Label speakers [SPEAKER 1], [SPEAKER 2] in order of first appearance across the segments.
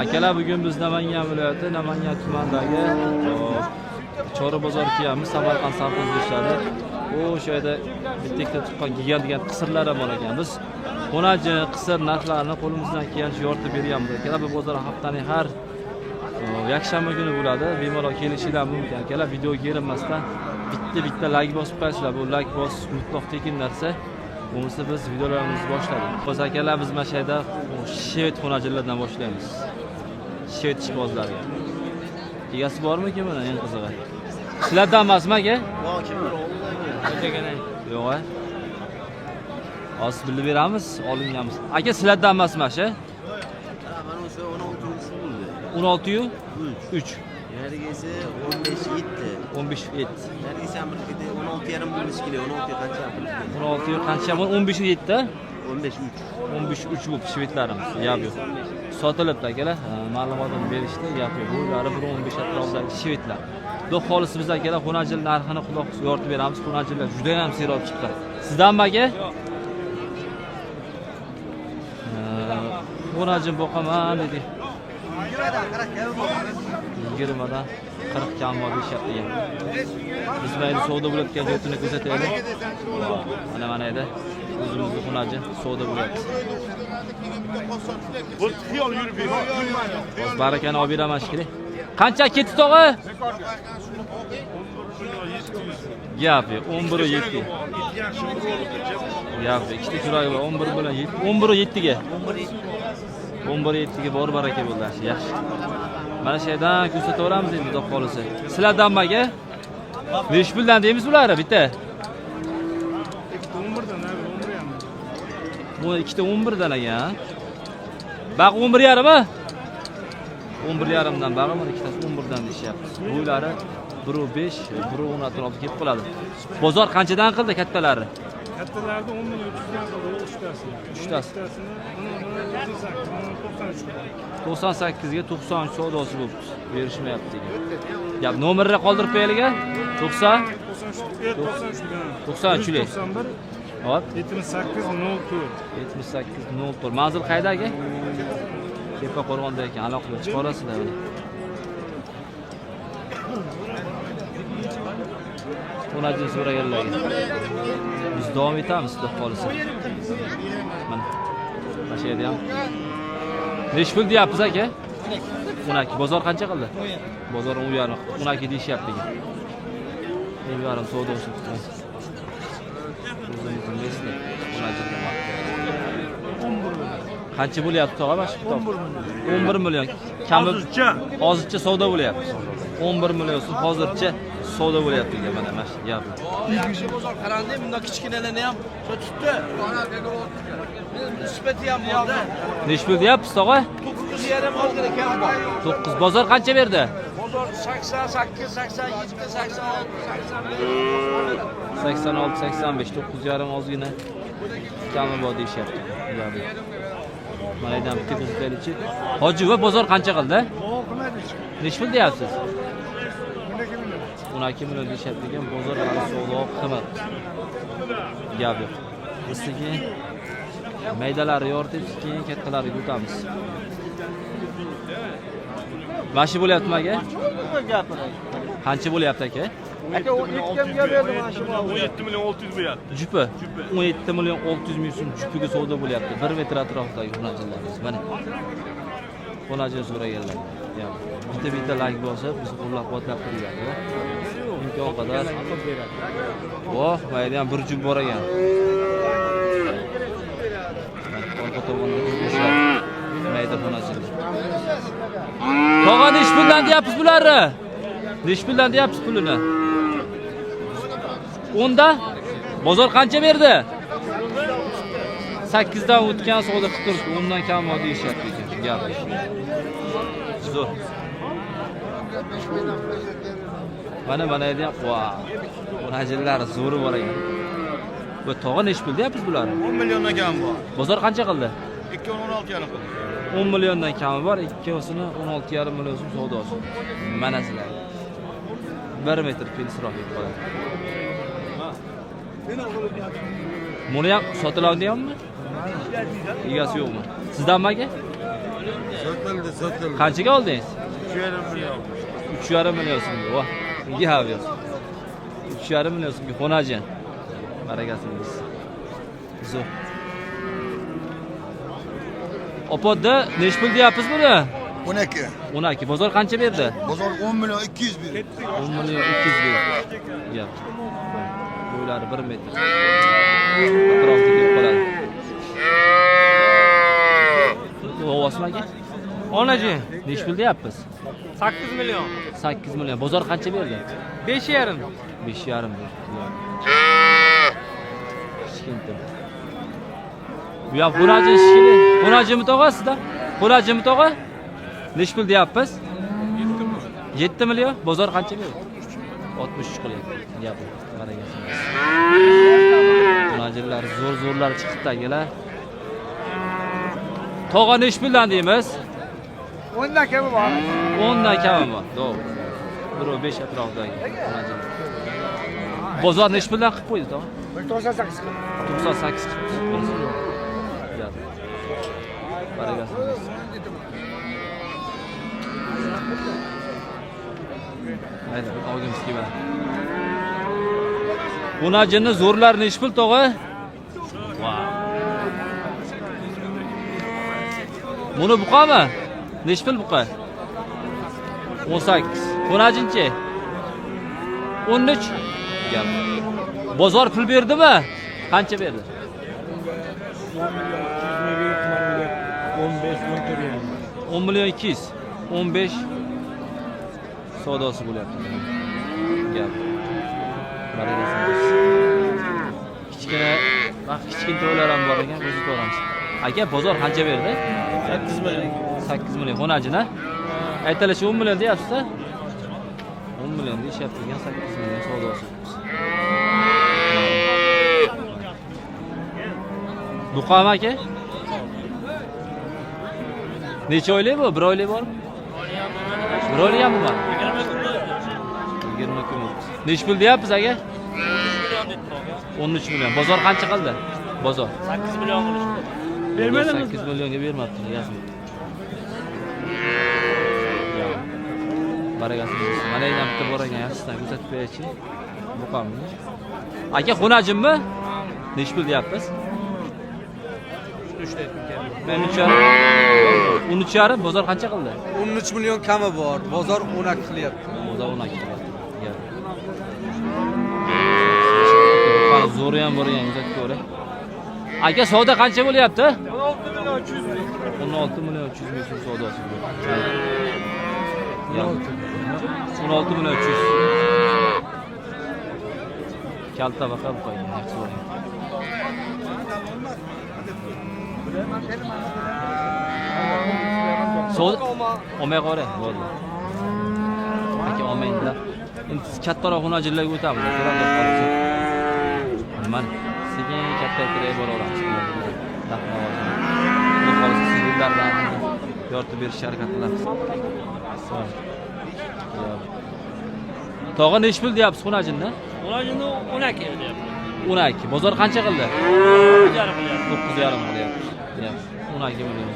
[SPEAKER 1] Akalar, bugun biz Namangan viloyati Namangan tumanidagi Chorra bozori kiyamiz, Samarqand savdosi ishlari. O'sha yerda bitta tuqqan gigant qisirlar ham bor ekan. Biz qo'naji, qisir narxlarini qo'limizdan kelgancha yoritib beryapmiz. Akalar, bu bozor haftaning har yakshanba kuni bo'ladi. Bemalol kelishinglar mumkin. Akalar, videoga erinmasdan bitta like bosib qo'yasizlar. Bu like bosish mutlaq tekin narsa. Bo'lmasa biz videolarimizni boshladik. Biz akalar, biz mana shu yerda shvet xonajilardan boshlaymiz. Shvet ishbozlarga. Egasi bormi-ki buni eng qizig'i? Sizlardan emasmi aka?
[SPEAKER 2] Yo'q, kimdir oldindan.
[SPEAKER 1] Yo'q. Hozir bilib beramiz, olinganmiz. Aka, sizlardan emasmi shu?
[SPEAKER 2] Mana o'sha 16-si bo'ldi.
[SPEAKER 1] 16-yu 3.
[SPEAKER 2] Yarigisi 15-7.
[SPEAKER 1] 15-7.
[SPEAKER 2] Yarigisi ham birlikda 16,5 bo'lishi kerak. 16 qancha?
[SPEAKER 1] 16-yu qancha? 15-7 da?
[SPEAKER 2] 15-3.
[SPEAKER 1] 15-3 bo'lib shvetlarimiz. Yo'q. Sotilibdi akalar. Ma'lumotni berishdi, gap yo'q. Bularni 15 atrofidagi shvetlar. Xudo xolisi biz akalar xonajil narxini xudo yoritib beramiz. Xonajillar juda ham serob chiqdi. Sizdanmi aka? Xonajil boqaman dedi. 20dan 40 kam bor deyapti. Biz mayli savdo bo'layotgan joyini ko'rsataylik. Mana edi. O'zimizning xonajil savdo bo'lyapti.
[SPEAKER 3] Bu xiyol yurib
[SPEAKER 1] O'z barakani olib beraman shekilli. Qancha ketdi tog'a? Gap 11.7. Gap ikkita kuragi bor 11 bilan 7. 11.7 ga. 11.7 ga bor baraka bo'ldi. Yaxshi. Mana shu yerdan ko'rsataveramiz endi xudo xolisi. Sizlardanmi aka? 5 puldan deymiz bularni bitta.
[SPEAKER 3] 11dan, 11 ham.
[SPEAKER 1] Bu ikkita 11 dan ekan. Baq 11.5 mi? 11.5 dan bag'i mana ikkitasi 11 dan deyapti. Bu'ylari 1.5, 1.10 atrofida kelib qoladi. Bozor qanchadan qildi kattalari?
[SPEAKER 3] Kattalarni 10.300 dan qildi, uchtasini.
[SPEAKER 1] Uchtasini.
[SPEAKER 3] 98
[SPEAKER 1] ga 93 savdosi bo'libdi. Berishmayapti degan. Gap nomerni qoldirib qo'yaylik-a? 90 93
[SPEAKER 3] 91
[SPEAKER 1] hop
[SPEAKER 3] 78 04
[SPEAKER 1] 78 04. Manzil qayda aka? Tepa Qo'rg'onda ekan. Aloqaga chiqarasizlar buni. Xonajil so'raganlarga. Biz davom etamiz, xudo xolisi. Mana shu yerda ham. Necha pul deyapsiz aka? 12. Bozor qancha qildi? Bozor 10.5. 12 deyishyapti ekan. 10.5 savdosi. Qancha bo'lyapti tog'a mana shu kitob? 11 million. Hozircha savdo bo'lyapti. 11 million so'm hozircha savdo bo'lyapti ekan mana shu gap.
[SPEAKER 4] Yaxshi bozor qarandi, bunda kichkinalarni ham shu tutdi. Nisbati ham borda.
[SPEAKER 1] Necha pul deyapsiz tog'a?
[SPEAKER 4] 9.5 olgan ekan bor.
[SPEAKER 1] 9. Bozor qancha berdi?
[SPEAKER 4] Bozor 88, 87, 86,
[SPEAKER 1] 86, 85, 9.5 ozgina kami bor deyishyapti. Mana endi bitta ko'rsataylik-chi. Hoji va bozor qancha qildi? Necha pul deyapsiz? 12 million deyishyapti ekan. Bozor savdo qimmat. Gap yo'q. Biz keyin maydalari yoritib, keyin kattalariga o'tamiz. Mashi bo'lyaptimi aka? Qancha bo'lyapti aka?
[SPEAKER 4] Aka 17 kimga berdi mana shu?
[SPEAKER 3] 17 million 600 bo'lyapti.
[SPEAKER 1] Jupi 17 million 600 ming so'm jupiga savdo bo'lyapti. 1 metr atrofidagi xonajillarimiz. Mana. Xonajil so'raganlar. Bitta like bosib, bizni qo'llab-quvvatlab turinglar. Imkon qadar beradi. Voh, mayda ham bir jup bor ekan. Orqa tomonda ko'rishlar. Mayda xonajillar. Tog'a necha puldan deyapsiz bularni? Necha puldan deyapsiz pulini? 10da? Bozor qancha berdi? 8 dan o'tgan savdo qilib turibdi. 10 dan kam oldi deyishyapti ekan. Gap. Zo'r. Mana edi ham. Vau. Xonajillar zo'ri bor ekan. Bu tog'a necha pul deyapsiz bularni?
[SPEAKER 3] 10 milliondan kam bor.
[SPEAKER 1] Bozor qancha qildi?
[SPEAKER 3] 2.16 qildi.
[SPEAKER 1] 10 milliondan kami bor, ikkosini 16,5 million so'm savdosi. Mana sizlar. 1 metr pensroq deb qoladi. Buni ham sotilavermayaptimi? Egasi yo'qmi? Sizdanmi aka?
[SPEAKER 5] Sotildi.
[SPEAKER 1] Qanchaga oldingiz?
[SPEAKER 5] 2,5 million.
[SPEAKER 1] 3,5 million so'mga. Voh. Nega 3,5 million so'mga xonajin. Barakasingiz. Zo'r. Opoda nech pul deyapsiz buni?
[SPEAKER 5] 12.
[SPEAKER 1] 12. Bozor qancha berdi?
[SPEAKER 5] Bozor 10 million 200 berdi.
[SPEAKER 1] 10 million 200 berdi. Yap. Bo'ylari 1 metr. Atrofda kelib qoladi. Ovosmi aka?
[SPEAKER 6] Onaji
[SPEAKER 1] Nech pul deyapsiz?
[SPEAKER 6] 8 million.
[SPEAKER 1] 8 million. Bozor qancha berdi?
[SPEAKER 6] 5,5.
[SPEAKER 1] 5,5 berdi. Kichkinta. Bu yoq xonajin shikili. Xonajinmi tog'a sizda? Xonajinmi tog'a? Nech pul deyapsiz? 7 million. Bozor qancha berdi? 63 qilyapti. Gap. Barakasingiz. Xonajinlar zo'r-zo'rlar chiqibdi akalar. Tog'a nech puldan deymiz?
[SPEAKER 6] 10 dan kami bor.
[SPEAKER 1] 10 dan kami bor. To'g'ri. 1.5 atrofidagi xonajin. Bozor nech puldan qilib qo'ydi tog'a?
[SPEAKER 6] 98.
[SPEAKER 1] 98 qilib. Gap. Barakasingiz. Haydi, olgimiz keladi. Xonajinni zo'rlar nech pul tog'a? Vau. Buni buqami? Nech pul buqa? 18. Xonajinchi? 13. Gap. Bozor pul berdimi? Qancha berdi? 10 million 200. 15 savdosi bo'lyapti. Gap. Barakasingiz. Kichkina to'ylar ham bor ekan, o'zi ko'ramiz. Aka, bozor qancha berdi?
[SPEAKER 2] 8 million.
[SPEAKER 1] 8 million xonajina. Aytilishi 10 million deyapsiz-a? 10 million deyapti ekan, 8 million savdosi. Duqam aka? Necha oylik bu? 1 oylik bormi? 1 oylik ham bor. 20 kun. Nech pul deyapsiz aka? 13 million. Bozor qancha qildi? Bozor
[SPEAKER 6] 8 million qilishdi.
[SPEAKER 1] bermadimi? 8 millionga bermabdi, yazmi. Barakasingiz. Mana yana bitta bor ekan, yaxshisidan ko'rsatib beraychi. Buqamni. Aka, xonajinmi? Nech pul deyapsiz?
[SPEAKER 6] 3 deyapman.
[SPEAKER 1] Men 3,5. 13,5 bozor qancha qildi?
[SPEAKER 4] 13 million kami bor. Bozor 12 qilyapti.
[SPEAKER 1] Bozor 12 qilyapti. Zo'ri ham bor ekan, kuzatib ko'ra. Aka, savdo qancha bo'lyapti?
[SPEAKER 6] 16 million 300 ming.
[SPEAKER 1] 16 million 300 ming so'm savdosi bo'lyapti. 16 million 300. Kalta baqa bu qo'ygan, yaxshi bo'ling. Savdo olmay qora, bo'ldi. Aka, olmaydilar. Endi kattaroq xonajinlarga o'tamiz. Ko'ramiz qolsa. Mana sekin kattaytirib boraveramiz. Bu qolsa sizlardan yoritib berish harakat qilamiz. Tog'a nech pul deyapsiz xonajinni?
[SPEAKER 6] Xonajinni 12 deyapti.
[SPEAKER 1] 12. Bozor qancha qildi?
[SPEAKER 6] 9,5 qilyapti.
[SPEAKER 1] 9,5 qilyapti. 12 million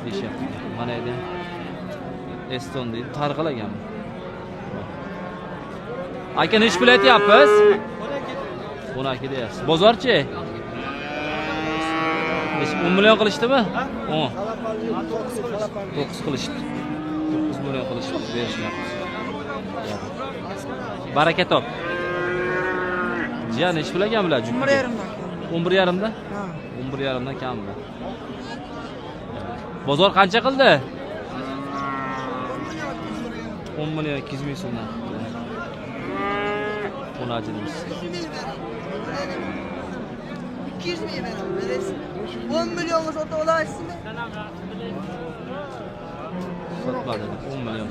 [SPEAKER 1] deyapti. Mana edi. Eston deydi, tarqalagan. Aka, nech pul aytyapsiz? 12 deyapsiz. Bozorchi? 10 million qilishdimi? 10. 9 qilishdi. 9 million qilishdi, berishmayapti. Baraka top. Jiya nech pul ekan bular? 11,5 dan. 11,5 dan kam bu. Bozor qancha qildi? 10 million 200 ming so'mdan. Xonajinimiz.
[SPEAKER 7] 200 ming berasiz. 10 millionga sota olasizmi?
[SPEAKER 1] Sotmadi. 10 million.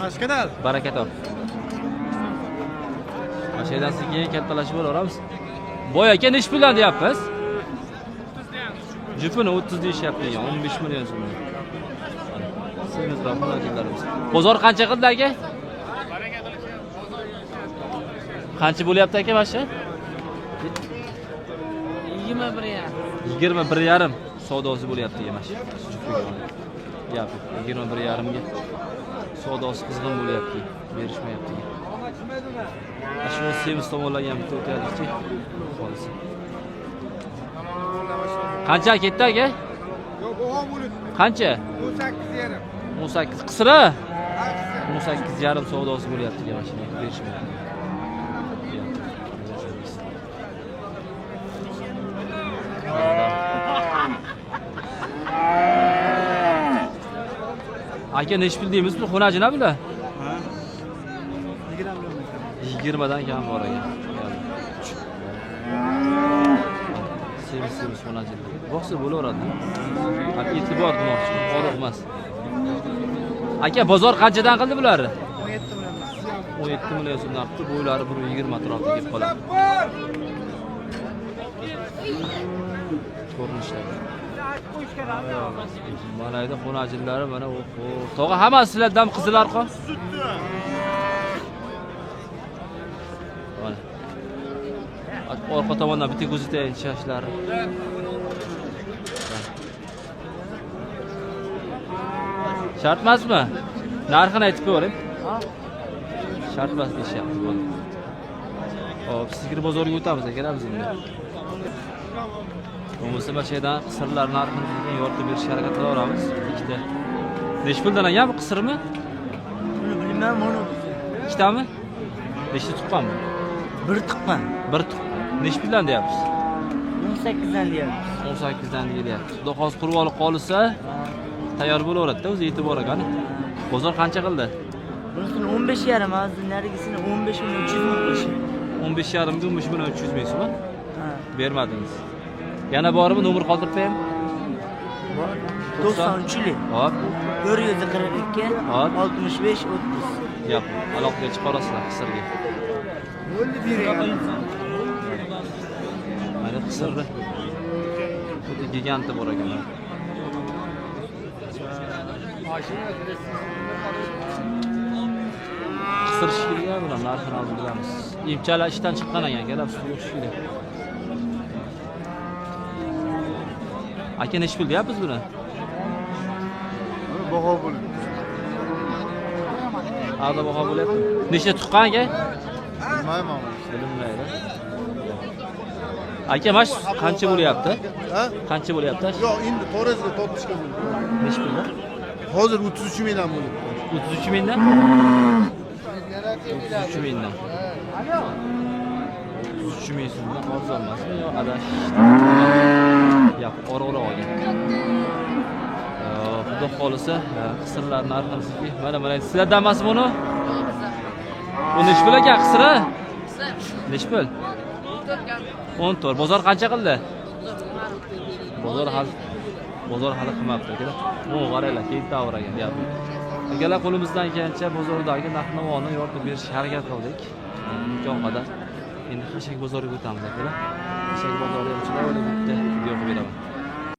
[SPEAKER 3] Aşkadal.
[SPEAKER 1] Baraka top. Mashinadan sekin kattalashib boraveramiz. Boy aka nech puldan deyapsiz? Jupini 30 deyishyapti, 15 million so'm. Semizroq xonajinlarimiz. Bozor qancha qildi aka? Qancha bo'lyapti aka mana shu? 21,5 savdosi bo'lyapti emash. Gap 21,5 ga savdosi qizg'in bo'lyapti. Berishmayapti. Shu semiz tomonlarga bitta o'taylikchi. Qolsa. Qancha ketdi aka? Qancha? 18 qisra. 18,5 savdosi bo'lyapti degan mashina berishmayapti. Aka nechi pul deymiz bu xonajina bular? 20 dan kam bor ekan. Semiz xonajina. Boqsa bo'laveradi. E'tibor qilmoqchi, qo'riq emas. Aka bozor qanchadan qildi bularni? 17 million so'mdan qildi. Bo'ylari 120 atrofida kelib qoladi. Ko'rinishlar. Mana edi xonajinlari mana u. Tog'a hammasi sizlardan qizlar qol. Mana. Orqa tomondan bitta ko'zitayin shashlari. Shart emasmi? Narxini aytib qo'ying. Shart emas deyapti bu. Hop, Sigir bozoriga o'tamiz aka biz endi. Bo'lmasa mashaydan qisirlar narxini yoritib berishga harakat qilaveramiz. Ikkita. Nechi puldan ekan bu qisirmi?
[SPEAKER 7] Buni bilmayman, mana.
[SPEAKER 1] Ikkitami? Nechta tuqqanmi?
[SPEAKER 7] Bir tuqqan.
[SPEAKER 1] Bir tuqqan. Nechi puldan deyapsiz?
[SPEAKER 7] 18 dan deyapmiz.
[SPEAKER 1] 18 dan deyilyapti. Xudo xolis qurib olib qolsa, tayyor bo'laveradi-da, o'zi yetib bor ekan. Bozor qancha qildi?
[SPEAKER 7] Bunisini 15,5, azizlar, narigisini 15 ming 300 ming qilish.
[SPEAKER 1] 15,5 ga 15 million 300 ming so'm.
[SPEAKER 7] Ha.
[SPEAKER 1] Bermadingiz. Yana bormi? Nomer qoldirib qo'yaymi?
[SPEAKER 7] 93'li.
[SPEAKER 1] Hop.
[SPEAKER 7] 442
[SPEAKER 1] Hop.
[SPEAKER 7] 65 30.
[SPEAKER 1] Yap, aloqaga chiqarasizlar qisirga. Mana qisirni. Xuddi giganta bor ekan. Qisir shikilga bilan narxini olib bilamiz. Imchalar ishdan chiqqan ekan, kelib suvga tushdi. Aka nechi pul deyapsiz buni?
[SPEAKER 5] Baho bo'ldi.
[SPEAKER 1] Ada baho bo'lyapti. Necha tuqqan aka?
[SPEAKER 5] Bilmayman.
[SPEAKER 1] Bilinmaydi. Aka mash qancha bo'lyapti?
[SPEAKER 5] Ha?
[SPEAKER 1] Qancha bo'lyapti?
[SPEAKER 5] Yo'q, endi to'g'risiga topishga bo'ldi.
[SPEAKER 1] Nechi pulda?
[SPEAKER 5] Hozir 33 mingdan bo'ldi.
[SPEAKER 1] 33 mingdan? 33 mingdan. 33 ming so'mdan arzon emasmi yo adash? Yo'q, ora-ora olgan. Xudo xolisa, qisirlar narxini mana sizlardan emasmi buni? Bu nechi pul ekan qisiri? Nechi pul? 14. Bozor qancha qildi? Bozor hali qilmabdi aka. Bu qaranglar, keyin tavragan deyapti. Akalar qo'limizdan kelgancha bozordagi narx-navoni yoritib berishga harakat qildik. Imkon qadar. Endi Xashak bozoriga o'tamiz akalar. Xashak bozoriga chiqib bitta video qilib beraman.